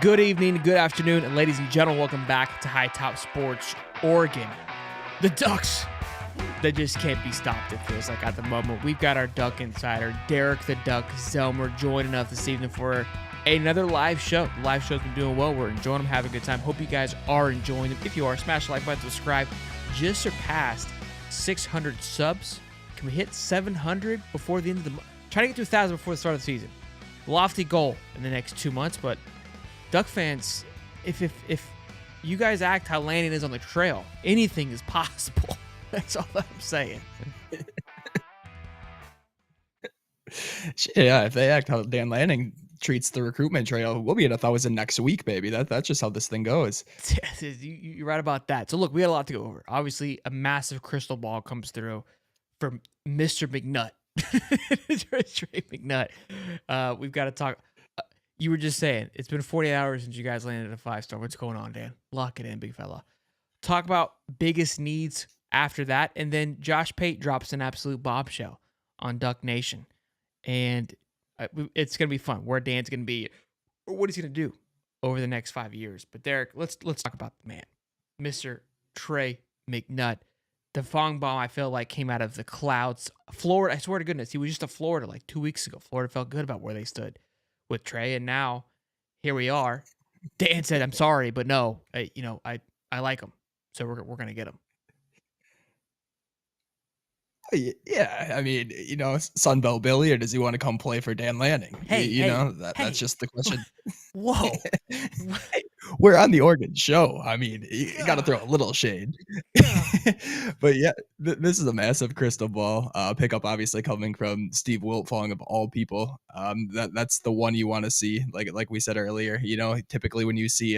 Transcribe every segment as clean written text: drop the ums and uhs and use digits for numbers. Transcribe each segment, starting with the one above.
Good evening, good afternoon, and ladies and gentlemen, welcome back to High Top Sports Oregon. The Ducks, they just can't be stopped, it feels like, at the moment. We've got our Duck Insider, Derek the Duck Zelmer, joining us this evening for another live show. The live show's been doing well. We're enjoying them, having a good time. Hope you guys are enjoying them. If you are, smash the like button, subscribe. Just surpassed 600 subs. Can we hit 700 before the end of the month? Try to get to 1,000 before the start of the season. Lofty goal in the next 2 months, but Duck fans, if you guys act how Lanning is on the trail, anything is possible. That's all I'm saying. Yeah, if they act how Dan Lanning treats the recruitment trail, we'll be at 1,000 next week, baby. That's just how this thing goes. You're right about that. So look, we got a lot to go over. Obviously, a massive crystal ball comes through from Mr. McNutt. Trey McNutt. We've got to talk. You were just saying, it's been 48 hours since you guys landed a 5-star. What's going on, Dan? Lock it in, big fella. Talk about biggest needs after that. And then Josh Pate drops an absolute bombshell on Duck Nation. And it's going to be fun. Where Dan's going to be, or what he's going to do over the next 5 years. But Derek, let's talk about the man, Mr. Trey McNutt. The Fong bomb, I feel like, came out of the clouds. Florida, I swear to goodness, he was just to Florida like 2 weeks ago. Florida felt good about where they stood with Trey, and now here we are. Dan said, "I'm sorry, but no, I like him, so we're gonna get him." Yeah, I mean, Sunbelt Billy, or does he want to come play for Dan Lanning? That's just the question. Whoa. We're on the Oregon show. I mean, you got to throw a little shade. But yeah, this is a massive crystal ball pickup, obviously coming from Steve Wiltfong of all people. That's the one you want to see. Like we said earlier, typically when you see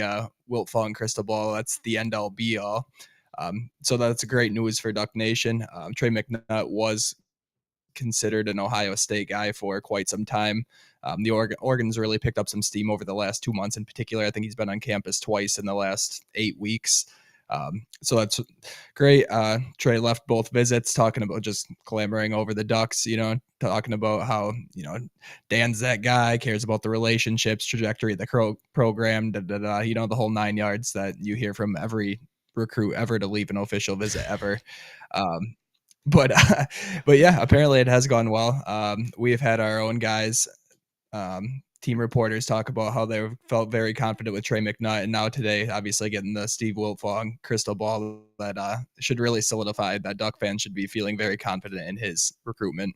Wiltfong crystal ball, that's the end all be all. So that's great news for Duck Nation. Trey McNutt was considered an Ohio State guy for quite some time. The Oregon's really picked up some steam over the last 2 months in particular. I think he's been on campus twice in the last 8 weeks. So that's great. Trey left both visits talking about just clamoring over the Ducks, talking about how, Dan's that guy, cares about the relationships, trajectory of the program, the whole 9 yards that you hear from every recruit ever to leave an official visit ever. But yeah, apparently it has gone well. We have had our own guys, team reporters, talk about how they felt very confident with Trey McNutt, and now today, obviously getting the Steve Wiltfong crystal ball that should really solidify that Duck fans should be feeling very confident in his recruitment.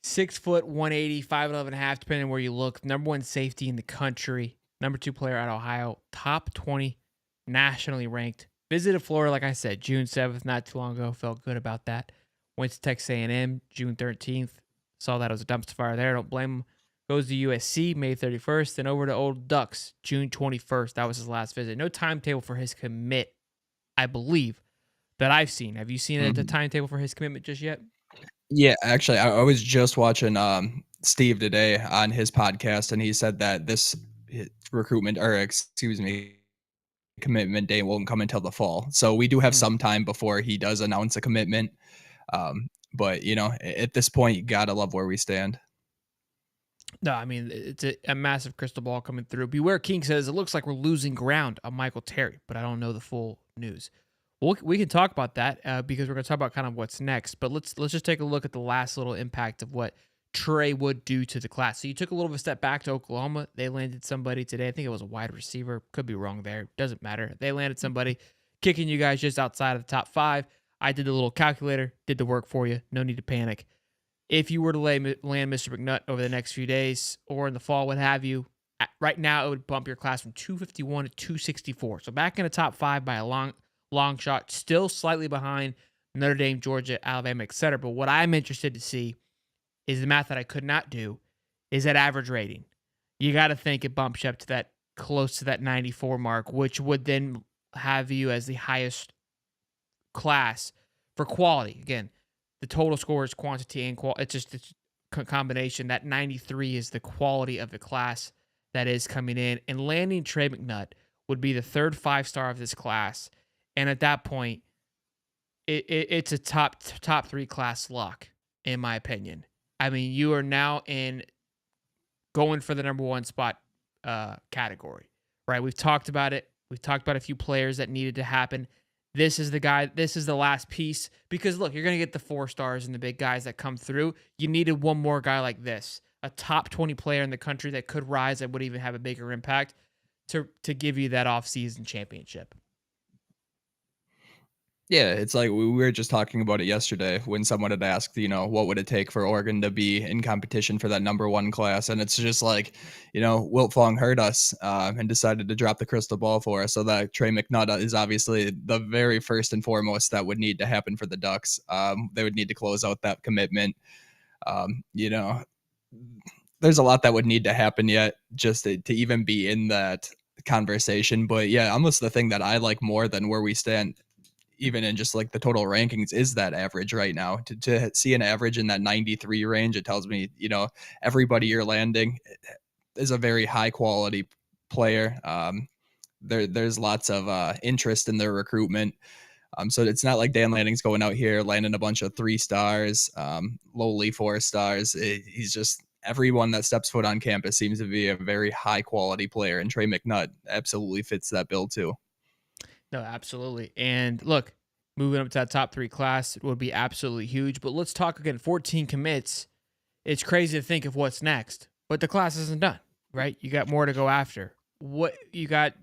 6 foot, 180, 5'11.5", depending on where you look. Number 1 safety in the country. Number 2 player out of Ohio. Top 20 nationally ranked. Visited Florida, like I said, June 7th, not too long ago. Felt good about that. Went to Texas A&M June 13th. Saw that it was a dumpster fire there. Don't blame him. Goes to USC May 31st. Then over to Old Ducks June 21st. That was his last visit. No timetable for his commit, I believe, that I've seen. Have you seen the timetable for his commitment just yet? Yeah, actually, I was just watching Steve today on his podcast, and he said that this commitment day won't come until the fall. So we do have some time before he does announce a commitment. But, at this point, you got to love where we stand. No, I mean, it's a massive crystal ball coming through. Beware King says, it looks like we're losing ground on Michael Terry, but I don't know the full news. Well, we can talk about that because we're going to talk about kind of what's next. But let's just take a look at the last little impact of what Trey would do to the class. So you took a little of a step back to Oklahoma. They landed somebody today. I think it was a wide receiver. Could be wrong there. Doesn't matter. They landed somebody kicking you guys just outside of the top 5. I did the little calculator, did the work for you. No need to panic. If you were to land Mr. McNutt over the next few days or in the fall, what have you, right now it would bump your class from 251 to 264. So back in the top 5 by a long shot, still slightly behind Notre Dame, Georgia, Alabama, etc. But what I'm interested to see is the math that I could not do, is that average rating. You got to think it bumps you up to that close to that 94 mark, which would then have you as the highest class for quality. Again, the total score is quantity and quality. It's just a combination. That 93 is the quality of the class that is coming in. And landing Trey McNutt would be the third 5-star of this class. And at that point, it's a top 3 class lock, in my opinion. I mean, you are now going for the number 1 spot category, right? We've talked about it. We've talked about a few players that needed to happen. This is the guy. This is the last piece because look, you're gonna get the 4 stars and the big guys that come through. You needed one more guy like this, a top 20 player in the country that could rise and would even have a bigger impact to give you that offseason championship. Yeah, it's like we were just talking about it yesterday when someone had asked, what would it take for Oregon to be in competition for that number one class? And it's just like, Wilt Fong heard us and decided to drop the crystal ball for us. So that Trey McNutt is obviously the very first and foremost that would need to happen for the Ducks. They would need to close out that commitment. Um, you know, there's a lot that would need to happen yet just to even be in that conversation. But yeah, almost the thing that I like more than where we stand even in just like the total rankings is that average right now. To see an average in that 93 range, it tells me, everybody you're landing is a very high quality player. There's lots of interest in their recruitment. So it's not like Dan Lanning's going out here landing a bunch of 3 stars, lowly 4 stars. He's just everyone that steps foot on campus seems to be a very high quality player, and Trey McNutt absolutely fits that bill too. No, absolutely. And look, moving up to that top 3 class would be absolutely huge. But let's talk again. 14 commits. It's crazy to think of what's next, but the class isn't done, right? You got more to go after. What you got?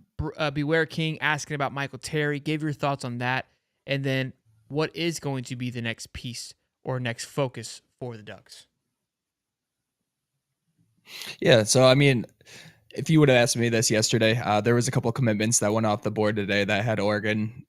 Beware King asking about Michael Terry. Give your thoughts on that, and then what is going to be the next piece or next focus for the Ducks? Yeah, so I mean, if you would have asked me this yesterday, there was a couple commitments that went off the board today that had Oregon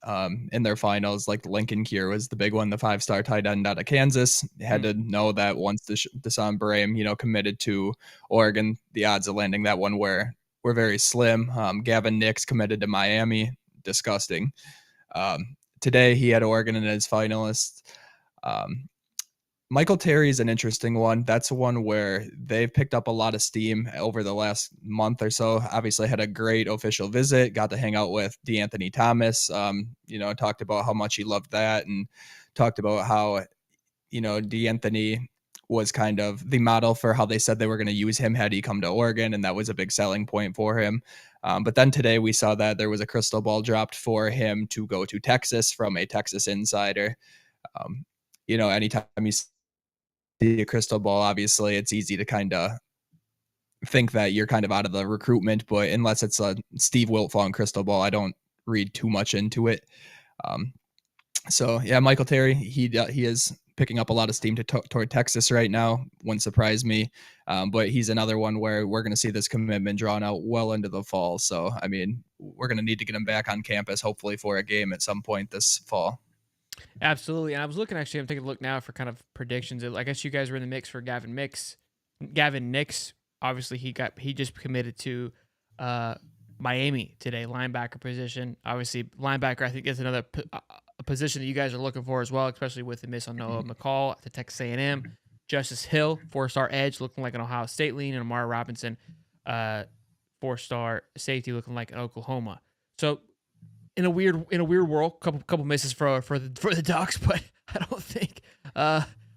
in their finals. Like Lincoln Kier was the big one, the 5-star tight end out of Kansas. You had to know that once Deshaun Brame, committed to Oregon, the odds of landing that one were very slim. Gavin Nix committed to Miami, disgusting. Today he had Oregon in his finalists. Michael Terry is an interesting one. That's one where they've picked up a lot of steam over the last month or so. Obviously had a great official visit, got to hang out with DeAnthony Thomas, talked about how much he loved that and talked about how, DeAnthony was kind of the model for how they said they were going to use him had he come to Oregon, and that was a big selling point for him. But then today we saw that there was a crystal ball dropped for him to go to Texas from a Texas insider. Anytime you a crystal ball, obviously it's easy to kind of think that you're kind of out of the recruitment, but unless it's a Steve Wiltfong crystal ball, I don't read too much into it. So yeah, Michael Terry, he is picking up a lot of steam toward Texas right now. Wouldn't surprise me, but he's another one where we're going to see this commitment drawn out well into the fall. So I mean, we're going to need to get him back on campus, hopefully for a game at some point this fall. Absolutely. And I was looking actually, I'm taking a look now for kind of predictions. I guess you guys were in the mix for Gavin Nix. Obviously he just committed to Miami today, linebacker position. Obviously linebacker, I think is another a position that you guys are looking for as well, especially with the miss on Noah McCall at the Texas A&M. Justice Hill, 4-star edge, looking like an Ohio State lean, and Amari Robinson, 4-star safety, looking like an Oklahoma. So in a weird world, couple misses for the Ducks, but I don't think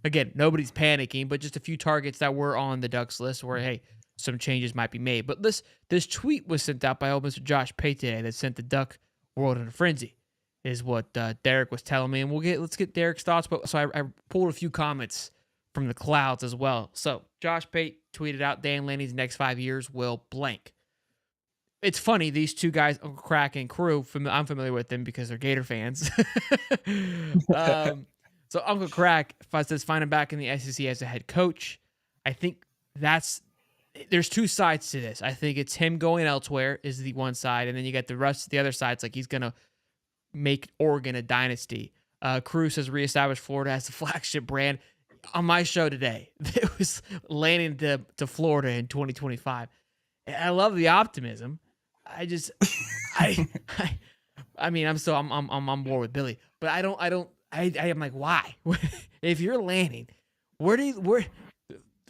again, nobody's panicking, but just a few targets that were on the Ducks list where hey, some changes might be made. But this tweet was sent out by old Mr. Josh Pate today that sent the Duck world in a frenzy, is what Derek was telling me, and let's get Derek's thoughts. But so I pulled a few comments from the clouds as well. So Josh Pate tweeted out Dan Lanning's next 5 years will blank. It's funny, these two guys, Uncle Crack and Crew, I'm familiar with them because they're Gator fans. So Uncle Crack says find him back in the SEC as a head coach. I think there's two sides to this. I think it's him going elsewhere is the one side, and then you got the other side. It's like he's going to make Oregon a dynasty. Crew says reestablish Florida as the flagship brand. On my show today, it was landing to Florida in 2025. I love the optimism. I mean, I'm on board with Billy, but I'm like, why? If you're Lanning, where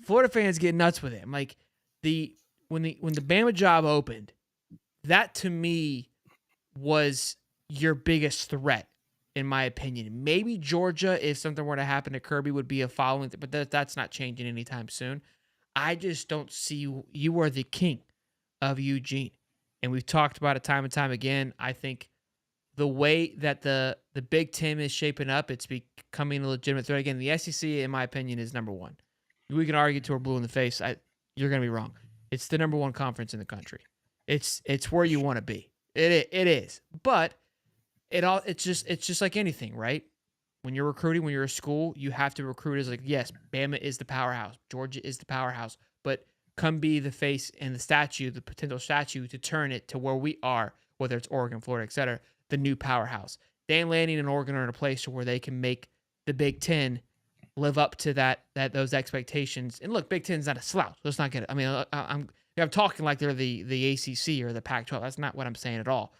Florida fans get nuts with it. I'm like, when the Bama job opened, that to me was your biggest threat, in my opinion. Maybe Georgia, if something were to happen to Kirby, would be a following, but that's not changing anytime soon. I just don't see you are the king of Eugene. And we've talked about it time and time again. I think the way that the Big Ten is shaping up, it's becoming a legitimate threat. Again, the SEC, in my opinion, is number one. We can argue till we're blue in the face. You're going to be wrong. It's the number one conference in the country. It's where you want to be. It is. But it's just like anything, right? When you're recruiting, when you're a school, you have to recruit as like, yes, Bama is the powerhouse, Georgia is the powerhouse, but come be the face and the statue, the potential statue to turn it to where we are, whether it's Oregon, Florida, et cetera, the new powerhouse. Dan Lanning and Oregon are in a place where they can make the Big Ten live up to those expectations. And look, Big Ten's not a slouch. Let's not get it. I mean, I'm talking like they're the ACC or the Pac-12. That's not what I'm saying at all.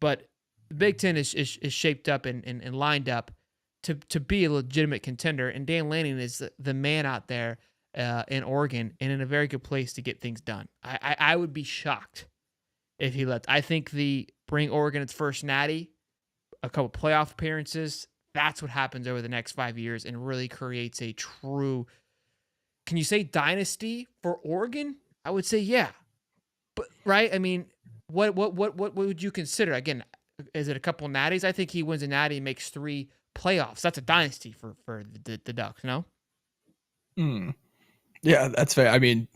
But the Big Ten is shaped up and lined up to be a legitimate contender. And Dan Lanning is the man out there in Oregon and in a very good place to get things done. I would be shocked if he left. I think bring Oregon its first natty, a couple playoff appearances, that's what happens over the next 5 years and really creates a true, can you say dynasty for Oregon? I would say, yeah. But right? I mean, what would you consider? Again, is it a couple natties? I think he wins a natty and makes 3 playoffs. That's a dynasty for the Ducks, no? Yeah, that's fair. I mean,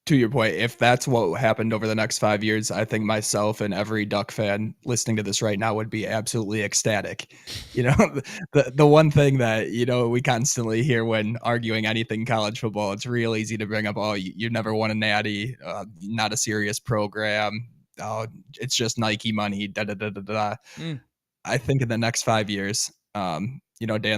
to your point, if that's what happened over the next 5 years, I think myself and every Duck fan listening to this right now would be absolutely ecstatic. The one thing that, we constantly hear when arguing anything college football, it's real easy to bring up, oh, you never won a natty, not a serious program. Oh, it's just Nike money, da da da da da. I think in the next 5 years, Dan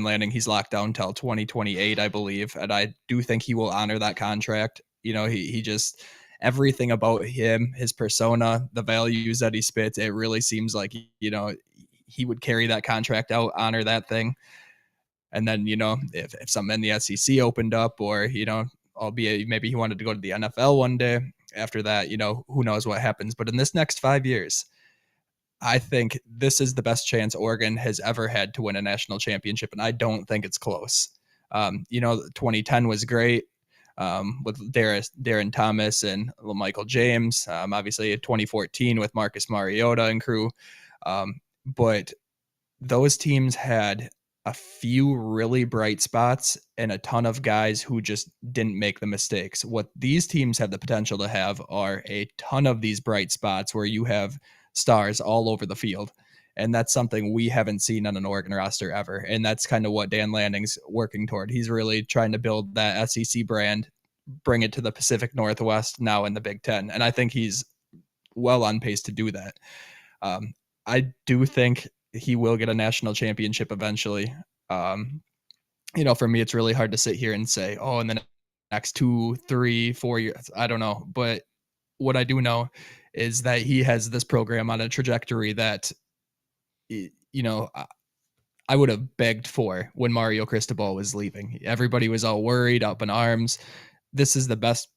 Lanning, he's locked down till 2028, I believe, and I do think he will honor that contract. He just, everything about him, his persona, the values that he spits, it really seems like, he would carry that contract out, honor that thing. And then, if something in the SEC opened up or, albeit maybe he wanted to go to the NFL one day after that, who knows what happens. But in this next 5 years, I think this is the best chance Oregon has ever had to win a national championship. And I don't think it's close. 2010 was great. With Darren Thomas and Michael James, obviously 2014 with Marcus Mariota and crew. But those teams had a few really bright spots and a ton of guys who just didn't make the mistakes. What these teams have the potential to have are a ton of these bright spots where you have stars all over the field. And that's something we haven't seen on an Oregon roster ever. And that's kind of what Dan Lanning's working toward. He's really trying to build that SEC brand, bring it to the Pacific Northwest, now in the Big Ten. And I think he's well on pace to do that. I do think he will get a national championship eventually. For me, it's really hard to sit here and say, oh, in the next 2, 3, 4 years, I don't know. But what I do know is that he has this program on a trajectory that, I would have begged for when Mario Cristobal was leaving. Everybody was all worried, up in arms. This is the best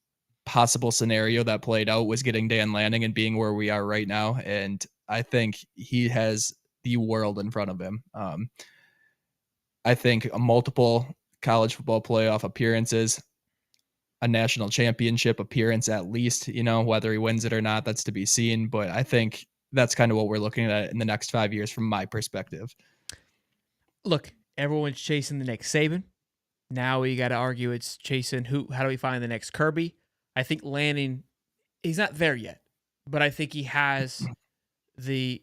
possible scenario that played out, was getting Dan Lanning and being where we are right now. And I think he has the world in front of him. I think a multiple college football playoff appearances, a national championship appearance at least, whether he wins it or not, that's to be seen. But I think that's kind of what we're looking at in the next 5 years from my perspective. Look, everyone's chasing the next Saban. Now we got to argue it's chasing how do we find the next Kirby? I think Lanning, he's not there yet, but I think he has the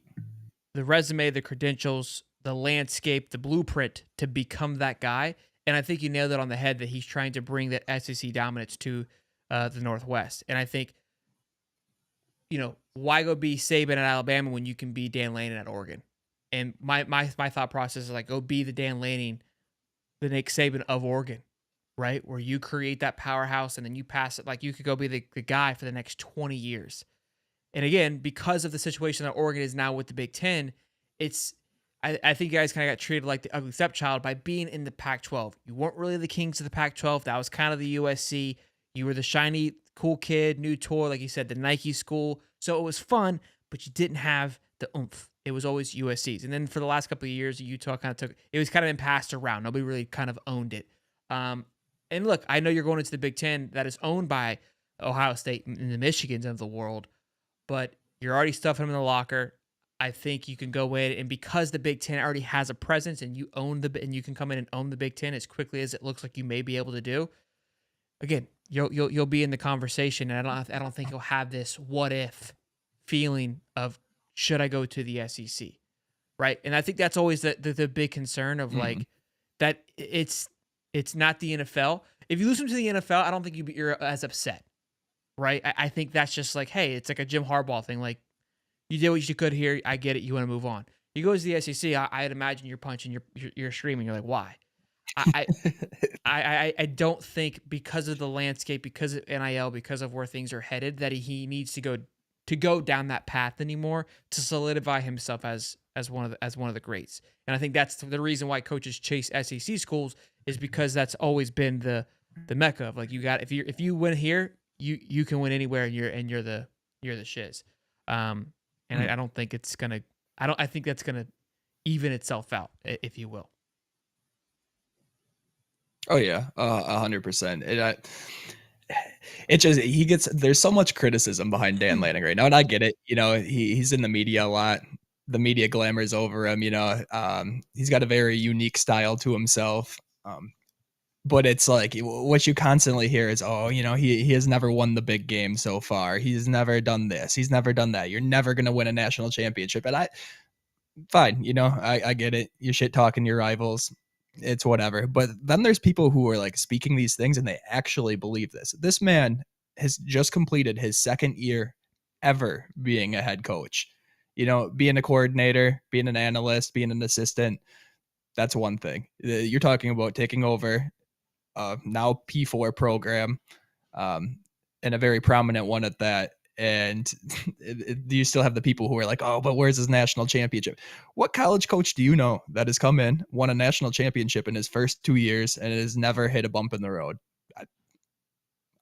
resume, the credentials, the landscape, the blueprint to become that guy. And I think you nailed it on the head that he's trying to bring that SEC dominance to the Northwest. And I think, why go be Saban at Alabama when you can be Dan Lanning at Oregon? And my thought process is like, go be the Dan Lanning, the Nick Saban of Oregon, right? Where you create that powerhouse and then you pass it. Like you could go be the guy for the next 20 years. And again, because of the situation that Oregon is now with the Big Ten, I think you guys kind of got treated like the ugly stepchild by being in the Pac-12. You weren't really the kings of the Pac-12. That was kind of the USC. You were the shiny, cool kid, new toy, like you said, the Nike school. So it was fun, but you didn't have the oomph. It was always USC's. And then for the last couple of years, Utah kind of it was kind of been passed around. Nobody really kind of owned it. And look, I know you're going into the Big Ten that is owned by Ohio State and the Michigans of the world, but you're already stuffing him in the locker. I think you can go in, and because the Big Ten already has a presence, and you can come in and own the Big Ten as quickly as it looks like you may be able to do. Again, you'll be in the conversation, and I don't think you'll have this what if feeling of should I go to the SEC, right? And I think that's always the big concern of Mhm. like that it's not the NFL. If you lose them to the NFL, I don't think you're as upset, right? I think that's just like, hey, it's like a Jim Harbaugh thing. Like, you did what you could here. I get it. You want to move on. You go to the SEC. I'd imagine you're punching, you're screaming. You're like, why? I, I don't think because of the landscape, because of NIL, because of where things are headed, that he needs to go down that path anymore to solidify himself as one of the greats. And I think that's the reason why coaches chase SEC schools is because that's always been the mecca of like, you got if you win here, you can win anywhere, and you're the shiz. And Mm. I don't think it's gonna I think that's gonna even itself out, if you will. Oh yeah, 100%. It just he gets there's so much criticism behind Dan Lanning right now, and I get it. He's in the media a lot. The media glamors over him. He's got a very unique style to himself. But it's like what you constantly hear is, oh, he has never won the big game so far. He's never done this. He's never done that. You're never gonna win a national championship. And fine, I get it. You shit talking your rivals. It's whatever. But then there's people who are like speaking these things and they actually believe this. This man has just completed his second year ever being a head coach. Being a coordinator, being an analyst, being an assistant, that's one thing. You're talking about taking over now P4 program, and a very prominent one at that. And you still have the people who are like, oh, but where's his national championship? What college coach do you know that has come in, won a national championship in his first 2 years, and has never hit a bump in the road? I,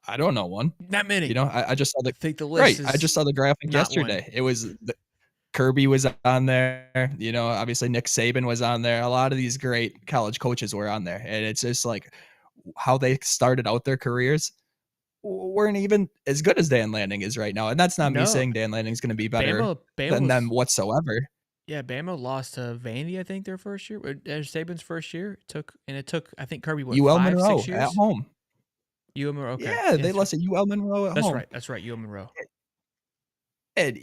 I don't know one. Not many. I just saw I the think the list right. I just is saw the graphic not one. yesterday. It was Kirby was on there. Obviously Nick Saban was on there. A lot of these great college coaches were on there, and it's just like how they started out their careers weren't even as good as Dan Lanning is right now. And that's not me No, saying Dan Lanning's going to be better Bama than them was whatsoever. yeah. Bama lost to Vandy, I think their first year, Saban's first year. It took I think Kirby what UL 5 6 Monroe at years. home. UM okay, Yeah, yeah, they lost at UL Monroe at that's home. right. That's right. UM Monroe. And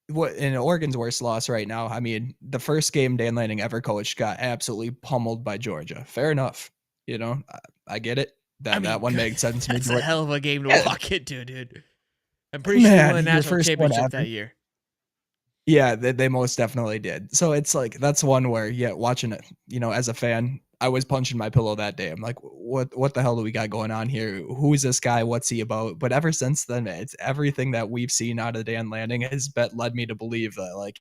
what in Oregon's worst loss right now? I mean, the first game Dan Lanning ever coached got absolutely pummeled by Georgia. Fair enough. I get it. I That mean, one made sense to me. that's a hell of a game to Yeah, walk into, dude. I'm pretty sure they won man, a your national first one championship ever. that year. Yeah, they most definitely did. So it's like that's one where yeah, watching it, as a fan, I was punching my pillow that day. I'm like, what the hell do we got going on here? Who is this guy? What's he about? But ever since then, it's everything that we've seen out of Dan Lanning has led me to believe that like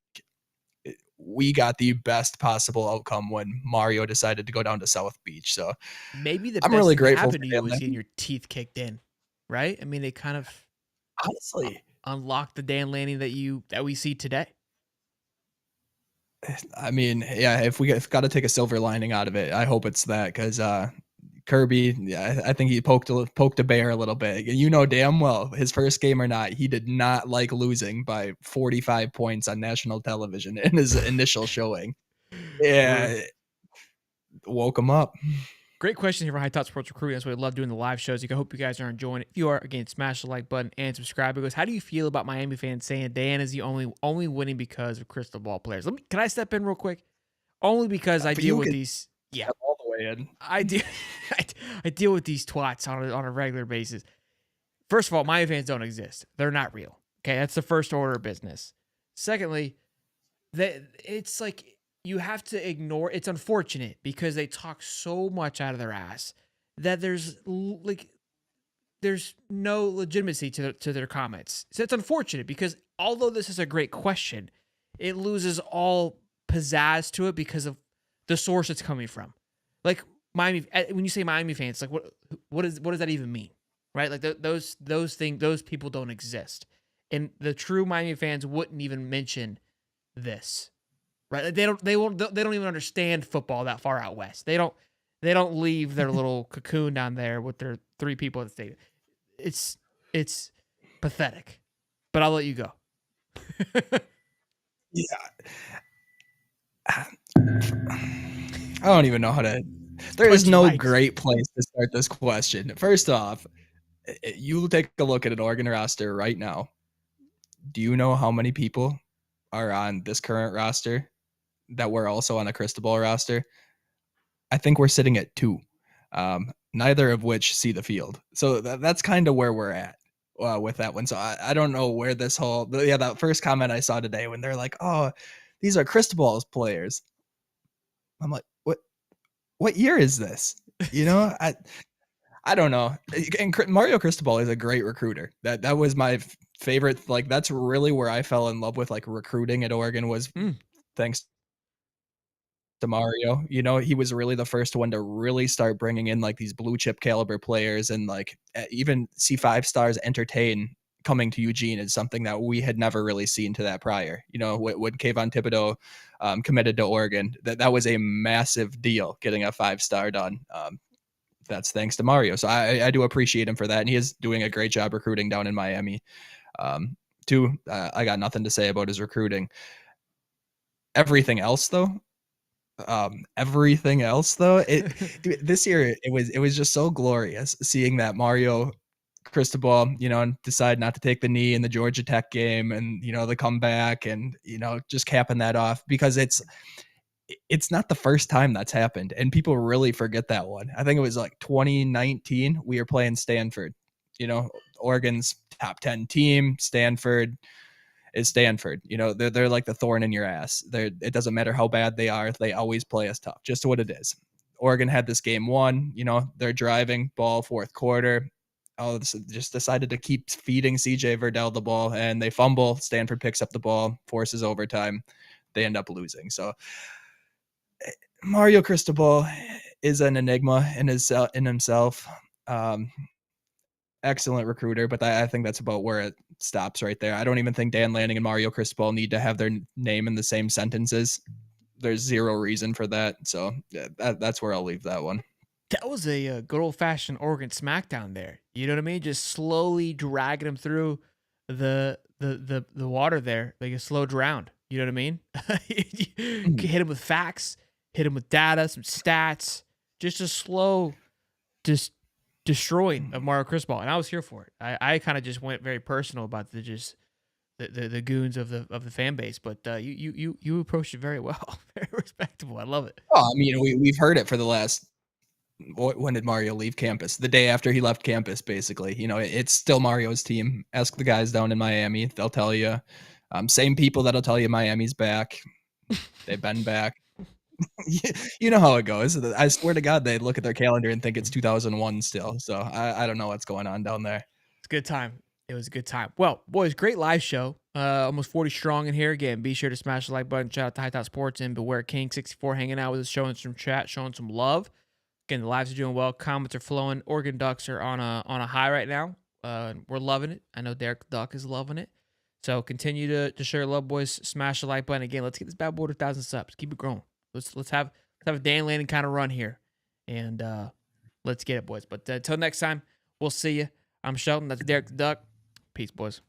we got the best possible outcome when Mario decided to go down to South Beach. So Maybe the I'm best really thing that grateful happened for to you Dan was getting Lanning. your teeth kicked in, right? I mean, they kind of Honestly, unlocked the Dan Lanning that we see today. I mean, yeah, if we got to take a silver lining out of it, I hope it's that because Kirby, yeah, I think he poked a bear a little bit. You know damn well his first game or not, he did not like losing by 45 points on national television in his initial showing. We're Yeah, woke him up. Great question here for High Top Sports Recruiting. That's why we love doing the live shows. I hope you guys are enjoying it. If you are, again, smash the like button and subscribe. It goes, how do you feel about Miami fans saying Dan is the only winning because of Cristobal players? Can I step in real quick? Only because I But deal you with could these. Yeah, step all the way in. I do. I deal with these twats on a regular basis. First of all, Miami fans don't exist. They're not real. Okay, that's the first order of business. Secondly, it's like you have to ignore. It's unfortunate because they talk so much out of their ass that there's no legitimacy to their comments. So it's unfortunate because although this is a great question, it loses all pizzazz to it because of the source it's coming from. Like Miami, when you say Miami fans, like what does that even mean, right? Like those people don't exist, and the true Miami fans wouldn't even mention this, right? Like they don't even understand football that far out west. They don't leave their little cocoon down there with their 3 people at the stadium. It's pathetic. But I'll let you go. Yeah. I don't even know how to. There is Bunch of no likes. great place to start this question. First off, you take a look at an Oregon roster right now. Do you know how many people are on this current roster that were also on a Cristobal roster? I think we're sitting at 2, neither of which see the field. So that's kind of where we're at with that one. So I don't know where this whole yeah, that first comment I saw today when they're like, "Oh, these are Cristobal's players." I'm like, what year is this? You know, I don't know. And Mario Cristobal is a great recruiter. That was my favorite. Like that's really where I fell in love with like recruiting at Oregon was Mm. thanks to Mario. You know, he was really the first one to really start bringing in like these blue chip caliber players and like even see 5 stars entertain coming to Eugene is something that we had never really seen to that prior. You know, when Kayvon Thibodeau committed to Oregon, that was a massive deal getting a 5-star done. That's thanks to Mario. So I do appreciate him for that. And he is doing a great job recruiting down in Miami. Um, too, I got nothing to say about his recruiting. Everything else though, dude, this year it was just so glorious seeing that Mario Cristobal, you know, decide not to take the knee in the Georgia Tech game and, you know, the comeback and, you know, just capping that off because it's not the first time that's happened and people really forget that one. I think it was like 2019 we were playing Stanford. You know, Oregon's top 10 team, Stanford is Stanford. You know, they're like the thorn in your ass. It doesn't matter how bad they are, they always play us tough, just what it is. Oregon had this game won, you know, they're driving ball fourth quarter. Oh, just decided to keep feeding CJ Verdell the ball and they fumble. Stanford picks up the ball, forces overtime. They end up losing. So Mario Cristobal is an enigma in himself. Um, Excellent recruiter, but I think that's about where it stops right there. I don't even think Dan Lanning and Mario Cristobal need to have their name in the same sentences. There's zero reason for that. So yeah, that's where I'll leave that one. That was a good old fashioned Oregon smackdown there. You know what I mean? Just slowly dragging him through the water there, like a slow drown. You know what I mean? Mhm. Hit him with facts, hit him with data, some stats, just a slow, just destroying of Mario Cristobal, and I was here for it. I kind of just went very personal about the goons of the fan base, but you approached it very well, very respectable. I love it. Oh, I mean, we've heard it for the last. When did Mario leave campus? The day after he left campus, basically. You know, it's still Mario's team. Ask the guys down in Miami; they'll tell you. Same people that'll tell you Miami's back. They've been back. You know how it goes. I swear to God, they look at their calendar and think it's 2001 still. So I don't know what's going on down there. It's a good time. It was a good time. Well, boys, great live show. Almost 40 strong in here. Again, be sure to smash the like button. Shout out to High Top Sports and Beware King 64 hanging out with us, showing some chat, showing some love. Again, the lives are doing well. Comments are flowing. Oregon Ducks are on a high right now. We're loving it. I know Derek Duck is loving it. So continue to share love, boys. Smash the like button. Again, let's get this bad boy to 1,000 subs. Keep it growing. Let's have a Dan Lanning kind of run here, and let's get it, boys. But until next time, we'll see you. I'm Shelton. That's Derek the Duck. Peace, boys.